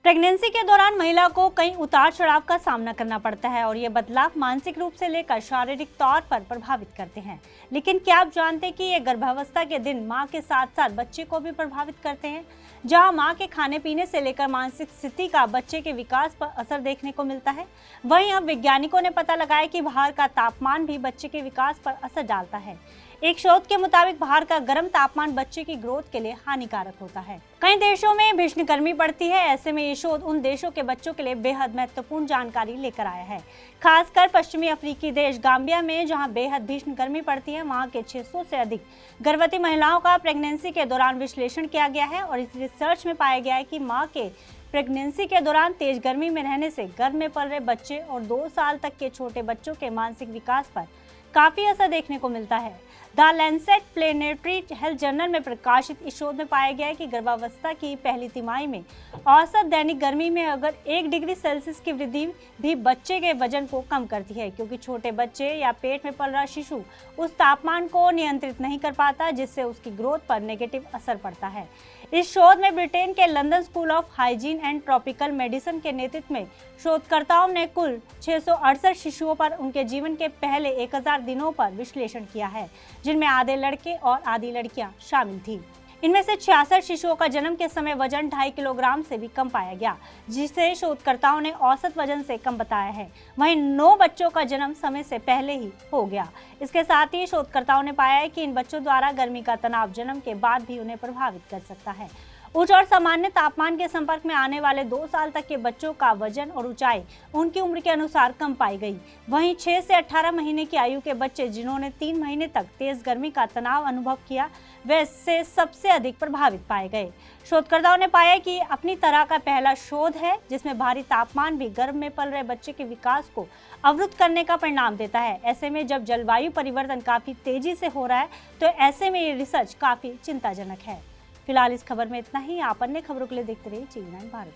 Pregnancy के दौरान महिला को कई उतार चढ़ाव का सामना करना पड़ता है और ये बदलाव मानसिक रूप से लेकर शारीरिक तौर पर प्रभावित करते हैं। लेकिन क्या आप जानते हैं कि ये गर्भावस्था के दिन मां के साथ साथ बच्चे को भी प्रभावित करते हैं। जहां मां के खाने पीने से लेकर मानसिक स्थिति का बच्चे के विकास पर असर देखने को मिलता है, वहीं अब वैज्ञानिकों ने पता लगाया कि बाहर का तापमान भी बच्चे के विकास पर असर डालता है। एक शोध के मुताबिक बाहर का गर्म तापमान बच्चे की ग्रोथ के लिए हानिकारक होता है। कई देशों में भीषण गर्मी पड़ती है। ऐसे में ये शोध उन देशों के बच्चों के लिए बेहद महत्वपूर्ण जानकारी लेकर आया है। खासकर पश्चिमी अफ्रीकी देश गाम्बिया में, जहां बेहद भीषण गर्मी पड़ती है, वहां के 600 से अधिक गर्भवती महिलाओं का प्रेगनेंसी के दौरान विश्लेषण किया गया है और इस रिसर्च में पाया गया है कि माँ के प्रेगनेंसी के दौरान तेज गर्मी में रहने से गर्भ में पल रहे बच्चे और 2 साल तक के छोटे बच्चों के मानसिक विकास पर काफी असर देखने को मिलता है। The Lancet planetary health journal में प्रकाशित इस शोध में पाया गया है कि गर्भावस्था की पहली तिमाही में औसत दैनिक गर्मी में अगर 1 डिग्री सेल्सियस की वृद्धि भी बच्चे के वजन को कम करती है, क्योंकि छोटे बच्चे या पेट में पल रहा शिशु उस तापमान को नियंत्रित नहीं कर पाता, जिससे उसकी ग्रोथ पर नेगेटिव असर पड़ता है। इस शोध में ब्रिटेन के London school of hygiene and tropical medicine के नेतृत्व में शोधकर्ताओं ने कुल 668 शिशुओं पर उनके जीवन के पहले 1000 दिनों पर विश्लेषण किया है, जिनमें आधे लड़के और आधी लड़कियां शामिल थी। इनमें से 66 शिशुओं का जन्म के समय वजन 2.5 किलोग्राम से भी कम पाया गया, जिसे शोधकर्ताओं ने औसत वजन से कम बताया है। वहीं 9 बच्चों का जन्म समय से पहले ही हो गया। इसके साथ ही शोधकर्ताओं ने पाया है कि इन बच्चों द्वारा गर्मी का तनाव जन्म के बाद भी उन्हें प्रभावित कर सकता है। उच्च और सामान्य तापमान के संपर्क में आने वाले 2 साल तक के बच्चों का वजन और ऊंचाई उनकी उम्र के अनुसार कम पाई गई। वहीं 6 से 18 महीने की आयु के बच्चे, जिन्होंने 3 महीने तक तेज गर्मी का तनाव अनुभव किया, वैसे सबसे अधिक प्रभावित पाए गए। शोधकर्ताओं ने पाया कि अपनी तरह का पहला शोध है जिसमें भारी तापमान भी गर्भ में पल रहे बच्चे के विकास को अवरुद्ध करने का परिणाम देता है। ऐसे में जब जलवायु परिवर्तन काफी तेजी से हो रहा है, तो ऐसे में ये रिसर्च काफी चिंताजनक है। फिलहाल इस खबर में इतना ही। आप अन्य खबरों के लिए देखते रहिए TV9 भारत।